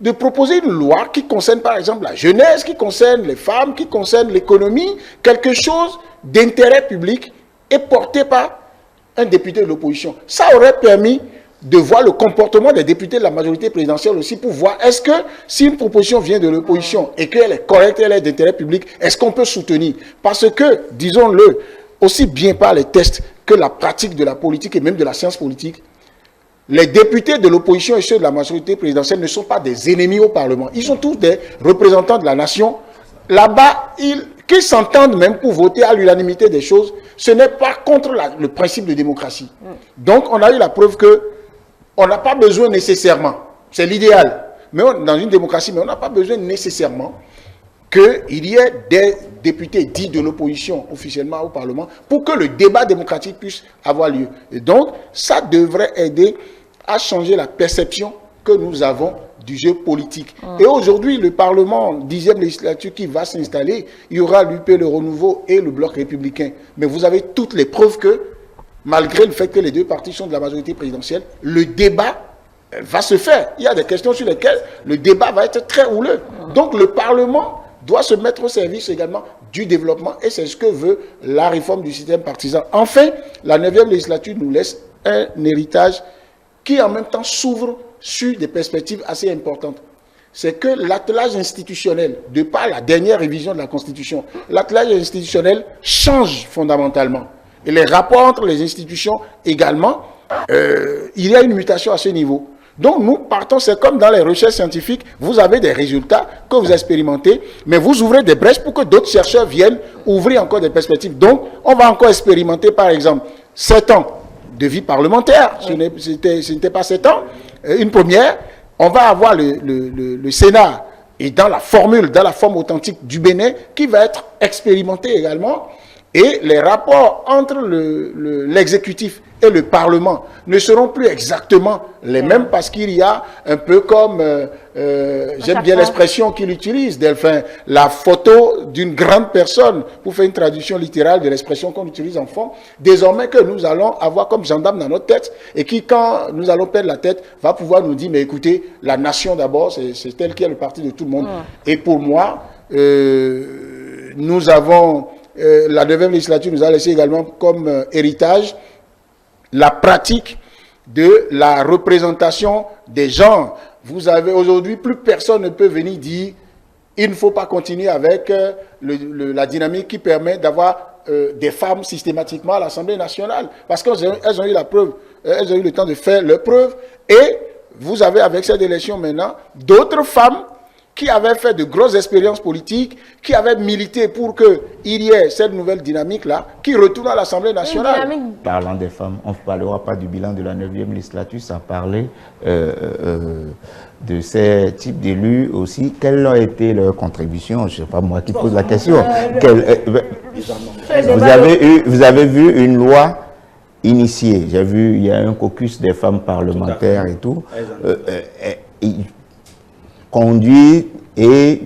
de proposer une loi qui concerne par exemple la jeunesse, qui concerne les femmes, qui concerne l'économie, quelque chose d'intérêt public et porté par un député de l'opposition. Ça aurait permis de voir le comportement des députés de la majorité présidentielle aussi pour voir est-ce que si une proposition vient de l'opposition et qu'elle est correcte, elle est d'intérêt public, est-ce qu'on peut soutenir? Parce que, disons-le, aussi bien par les tests que la pratique de la politique et même de la science politique, les députés de l'opposition et ceux de la majorité présidentielle ne sont pas des ennemis au Parlement. Ils sont tous des représentants de la nation. Là-bas, qu'ils s'entendent même pour voter à l'unanimité des choses, ce n'est pas contre le principe de démocratie. Donc, on a eu la preuve que on n'a pas besoin nécessairement C'est l'idéal. Mais dans une démocratie, mais on n'a pas besoin nécessairement qu'il y ait des députés dits de l'opposition officiellement au Parlement pour que le débat démocratique puisse avoir lieu. Et donc, ça devrait aider à changer la perception que nous avons du jeu politique. Et aujourd'hui, le Parlement, 10e législature qui va s'installer, il y aura l'UP, le Renouveau et le Bloc républicain. Mais vous avez toutes les preuves que, malgré le fait que les deux partis sont de la majorité présidentielle, le débat va se faire. Il y a des questions sur lesquelles le débat va être très houleux. Donc le Parlement doit se mettre au service également du développement et c'est ce que veut la réforme du système partisan. Enfin, la 9e législature nous laisse un héritage qui en même temps s'ouvre sur des perspectives assez importantes. C'est que l'attelage institutionnel, de par la dernière révision de la Constitution, l'attelage institutionnel change fondamentalement. Et les rapports entre les institutions également, il y a une mutation à ce niveau. Donc nous partons, c'est comme dans les recherches scientifiques, vous avez des résultats que vous expérimentez, mais vous ouvrez des brèches pour que d'autres chercheurs viennent ouvrir encore des perspectives. Donc on va encore expérimenter par exemple 7 ans de vie parlementaire, ce n'était pas 7 ans, une première, on va avoir le Sénat et dans la formule, dans la forme authentique du Bénin qui va être expérimenté également. Et les rapports entre l'exécutif et le Parlement ne seront plus exactement les mêmes parce qu'il y a un peu comme, j'aime bien l'expression qu'il utilise, Delphin, la photo d'une grande personne, pour faire une traduction littérale de l'expression qu'on utilise en fond, désormais que nous allons avoir comme gendarme dans notre tête et qui, quand nous allons perdre la tête, va pouvoir nous dire, mais écoutez, la nation d'abord, c'est tel qui est le parti de tout le monde. Et pour moi, nous avons... la 9e législature nous a laissé également comme héritage la pratique de la représentation des genres. Vous avez aujourd'hui, plus personne ne peut venir dire il ne faut pas continuer avec la dynamique qui permet d'avoir des femmes systématiquement à l'Assemblée nationale. Parce qu'elles ont eu la preuve, elles ont eu le temps de faire leur preuve. Et vous avez avec cette élection maintenant d'autres femmes qui avaient fait de grosses expériences politiques, qui avaient milité pour qu'il y ait cette nouvelle dynamique-là, qui retourne à l'Assemblée nationale. Parlant des femmes, on ne parlera pas du bilan de la 9e législature, sans parler de ces types d'élus aussi. Quelle a été leur contribution? Je ne sais pas moi qui pose la question. Vous avez vu une loi initiée. J'ai vu, il y a un caucus des femmes parlementaires et tout. Conduit et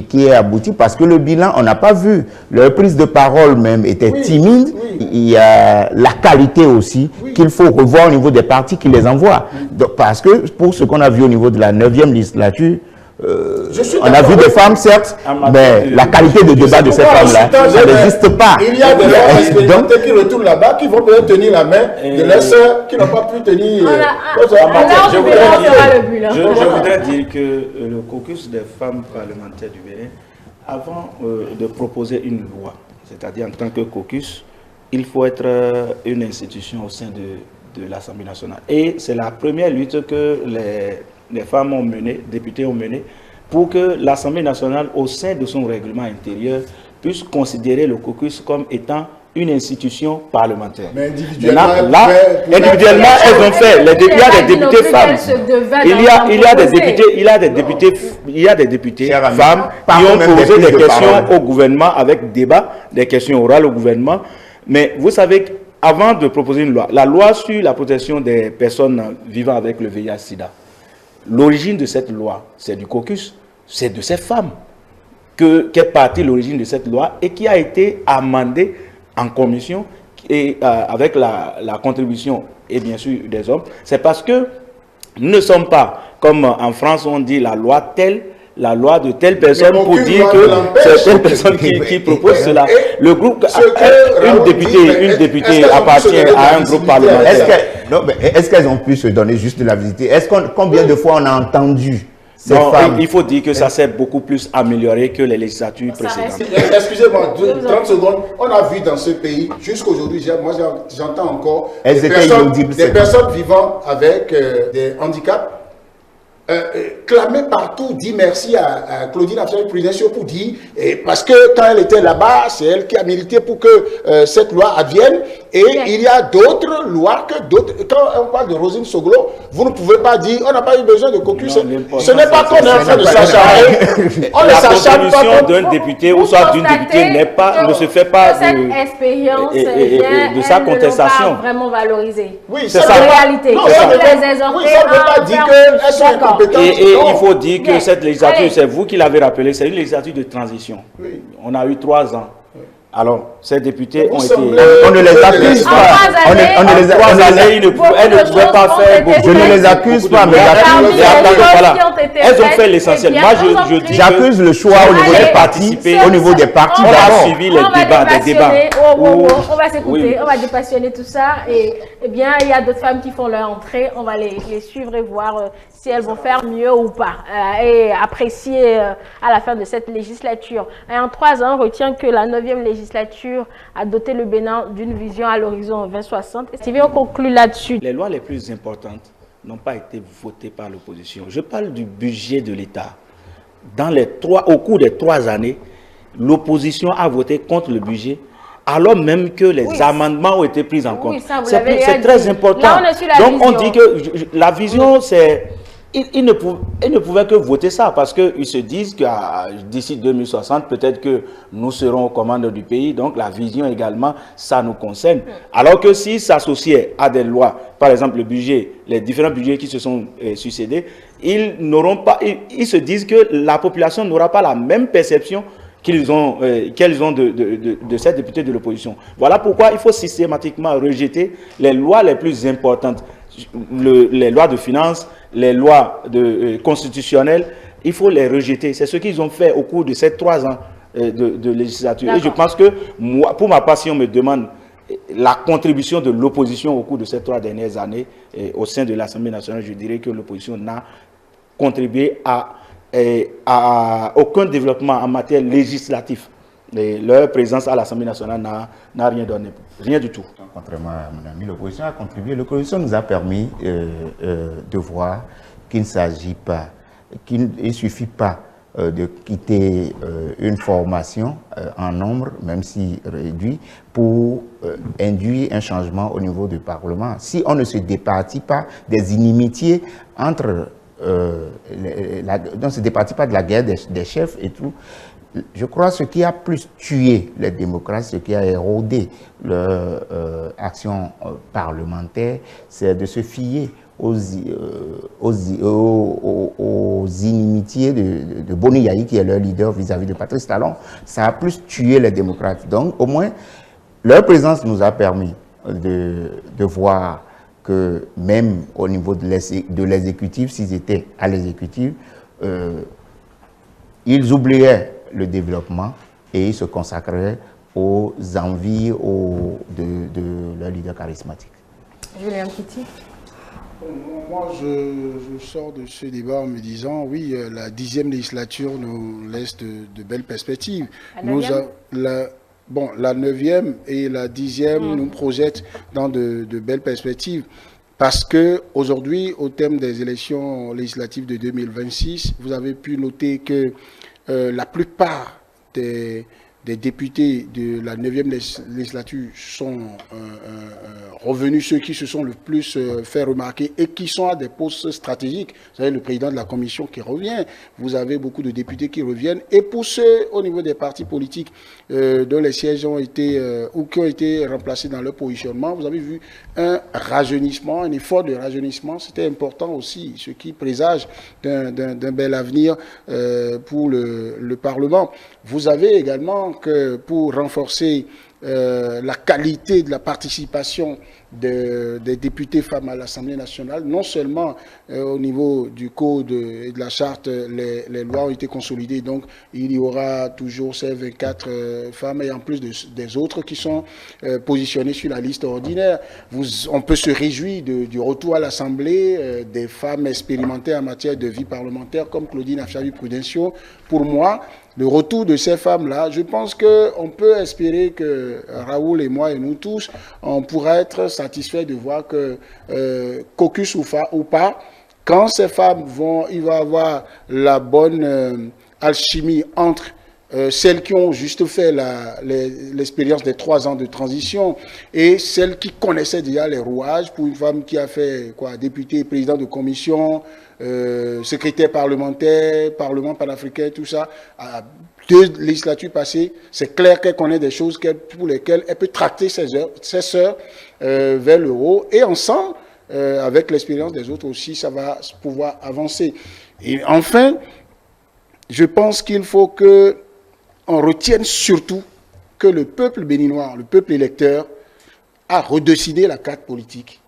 qui est abouti parce que le bilan, on n'a pas vu. Leur prise de parole même était timide. Il y a la qualité aussi qu'il faut revoir au niveau des partis qui les envoient. Donc, parce que pour ce qu'on a vu au niveau de la 9e législature, on a vu des femmes, certes, mais la qualité de débat de ces femmes-là, ça n'existe pas. Il y a des femmes expérimentées qui retournent là-bas, qui vont peut-être tenir la main de leurs sœurs qui n'ont pas pu tenir. Je voudrais dire que le caucus des femmes parlementaires du Bénin, avant de proposer une loi, c'est-à-dire en tant que caucus, il faut être une institution au sein de l'Assemblée nationale. Et c'est la première lutte que les femmes ont menée, députés ont menée, pour que l'Assemblée nationale, au sein de son règlement intérieur, puisse considérer le caucus comme étant une institution parlementaire. Mais individuellement, individuellement, elles ont fait. Il y a des députés femmes. Il y a des députés femmes qui ont posé des questions au gouvernement avec débat, des questions orales au gouvernement. Mais vous savez, avant de proposer une loi, la loi sur la protection des personnes vivant avec le VIH-Sida, l'origine de cette loi, c'est du caucus, c'est de ces femmes qu'est partie l'origine de cette loi et qui a été amendée en commission et avec la contribution et bien sûr des hommes. C'est parce que nous ne sommes pas, comme en France on dit la loi telle, la loi de telle personne pour dire que c'est telle personne qui propose cela. Le groupe, une députée appartient à un groupe parlementaire. Est-ce qu'elles ont pu se donner juste de la visiter? Combien de fois on a entendu ces femmes? Il faut dire que ça s'est beaucoup plus amélioré que les législatures précédentes. Excusez-moi, 30 secondes. On a vu dans ce pays, jusqu'aujourd'hui, moi j'entends encore des personnes vivant avec des handicaps clamer partout, dire merci à Claudine Affaire-Prudencio pour dire, parce que quand elle était là-bas, c'est elle qui a milité pour que cette loi advienne, Et il y a d'autres lois que d'autres. Quand on parle de Rosine Soglo, vous ne pouvez pas dire on n'a pas eu besoin de caucus. Ce n'est pas qu'on est en train de s'acharner. On ne s'acharne pas. La contribution d'un député ou soit d'une députée ne se fait pas cette expérience de sa contestation. Pas vraiment valorisée. Oui, c'est ça. En réalité, non, ça ne veut pas dire qu'elles sont incompétentes. Et il faut dire que cette législature, c'est vous qui l'avez rappelé, c'est une législature de transition. Oui. On a eu 3 ans. Alors, ces députés ont été... On ne les accuse pas. Elles ne pouvaient pas faire beaucoup. Je ne les accuse pas, mais elles ont fait l'essentiel. Moi, je dis j'accuse le choix au niveau des partis. Au niveau des partis, on a suivi les débats. On va s'écouter, on va dépassionner tout ça. Et bien, il y a d'autres femmes qui font leur entrée. On va les suivre et voir si elles vont faire mieux ou pas. Et apprécier à la fin de cette législature. Et en 3 ans, on retient que la 9e législature a doté le Bénin d'une vision à l'horizon 2060. Sylvie, on conclut là-dessus. Les lois les plus importantes n'ont pas été votées par l'opposition. Je parle du budget de l'État. Au cours des 3 années, l'opposition a voté contre le budget, alors même que les amendements ont été pris en compte. C'est très important. Là, on est sur la Donc, on dit que la vision, c'est... Ils ne pouvaient que voter ça parce qu'ils se disent que d'ici 2060, peut-être que nous serons aux commandes du pays. Donc, la vision également, ça nous concerne. Alors que s'ils s'associaient à des lois, par exemple le budget, les différents budgets qui se sont succédés, ils se disent que la population n'aura pas la même perception qu'elles ont de ces députés de l'opposition. Voilà pourquoi il faut systématiquement rejeter les lois les plus importantes, les lois de finances, les lois constitutionnelles. Il faut les rejeter. C'est ce qu'ils ont fait au cours de ces 3 ans de législature. Et je pense que, moi, pour ma part, si on me demande la contribution de l'opposition au cours de ces 3 dernières années au sein de l'Assemblée nationale, je dirais que l'opposition n'a contribué à aucun développement en matière législative. Leur présence à l'Assemblée nationale n'a rien donné, rien du tout. Contrairement à mon ami, l'opposition a contribué. L'opposition nous a permis de voir qu'il ne s'agit pas, qu'il ne suffit pas de quitter une formation en nombre, même si réduit, pour induire un changement au niveau du Parlement. Si on ne se départit pas des inimitiés entre... on ne se départit pas de la guerre des chefs et tout. Je crois que ce qui a plus tué les démocrates, ce qui a érodé leur action parlementaire, c'est de se fier aux inimitiés de Boni Yayi, qui est leur leader vis-à-vis de Patrice Talon. Ça a plus tué les démocrates. Donc, au moins, leur présence nous a permis de voir que même au niveau de l'exécutif, s'ils étaient à l'exécutif, ils oubliaient le développement et ils se consacraient aux envies de leur leader charismatique. Julien Kitty. Moi, je sors de ce débat en me disant, oui, la 10e législature nous laisse de belles perspectives. La 9e et la 10e nous projettent dans de belles perspectives. Parce que aujourd'hui, au terme des élections législatives de 2026, vous avez pu noter que la plupart des députés de la 9e législature sont revenus, ceux qui se sont le plus fait remarquer et qui sont à des postes stratégiques. Vous avez le président de la commission qui revient, vous avez beaucoup de députés qui reviennent. Et pour ceux au niveau des partis politiques dont les sièges ont été ou qui ont été remplacés dans leur positionnement, vous avez vu un rajeunissement, un effort de rajeunissement. C'était important aussi, ce qui présage d'un bel avenir pour le Parlement. Vous avez également que pour renforcer la qualité de la participation des députés femmes à l'Assemblée nationale, non seulement au niveau du code et de la charte, les lois ont été consolidées, donc il y aura toujours ces 24 femmes et en plus des autres qui sont positionnées sur la liste ordinaire. On peut se réjouir du retour à l'Assemblée des femmes expérimentées en matière de vie parlementaire comme Claudine Afchabi-Prudencio. Pour moi, le retour de ces femmes-là, je pense qu'on peut espérer que Raoul et moi et nous tous, on pourra être satisfaits de voir que caucus ou pas, quand ces femmes il va y avoir la bonne alchimie entre celles qui ont juste fait l'expérience des 3 ans de transition et celles qui connaissaient déjà les rouages, pour une femme qui a fait quoi, député, président de commission, secrétaire parlementaire, Parlement panafricain, tout ça, à 2 législatures passées, c'est clair qu'elle connaît des choses pour lesquelles elle peut tracter ses sœurs vers le haut, et ensemble, avec l'expérience des autres aussi, ça va pouvoir avancer. Et enfin, je pense qu'il faut que on retienne surtout que le peuple béninois, le peuple électeur, a redécidé la carte politique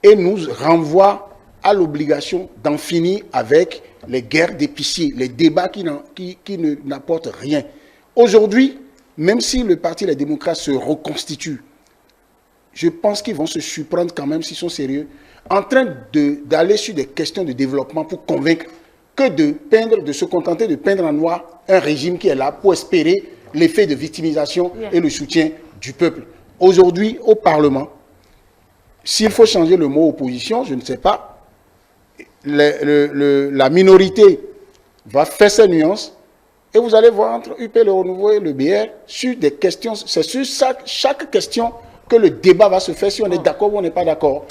et nous renvoie à l'obligation d'en finir avec les guerres d'épiciers, les débats qui n'apportent rien. Aujourd'hui, même si le Parti des démocrates se reconstitue, je pense qu'ils vont se surprendre quand même, s'ils sont sérieux, en train d'aller sur des questions de développement pour convaincre que de se contenter de peindre en noir un régime qui est là pour espérer l'effet de victimisation et le soutien du peuple. Aujourd'hui, au Parlement, s'il faut changer le mot opposition, je ne sais pas, la minorité va faire ses nuances et vous allez voir entre UP, le Renouveau et le BR sur des questions, c'est sur chaque question que le débat va se faire si on est d'accord ou on n'est pas d'accord.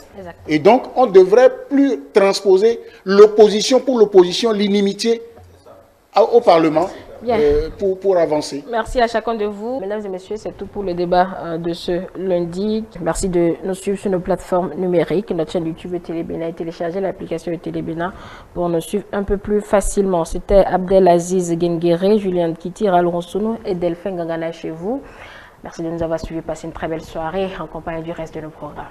Et donc, on ne devrait plus transposer l'opposition pour l'opposition, l'inimitié au Parlement pour avancer. Merci à chacun de vous. Mesdames et messieurs, c'est tout pour le débat de ce lundi. Merci de nous suivre sur nos plateformes numériques, notre chaîne YouTube Télébénin, et télécharger l'application de Télébénin pour nous suivre un peu plus facilement. C'était Abdelaziz Genguéré, Julien Kiti, Ralon Sounou et Delphine Gangana chez vous. Merci de nous avoir suivis. Passez une très belle soirée en compagnie du reste de nos programmes.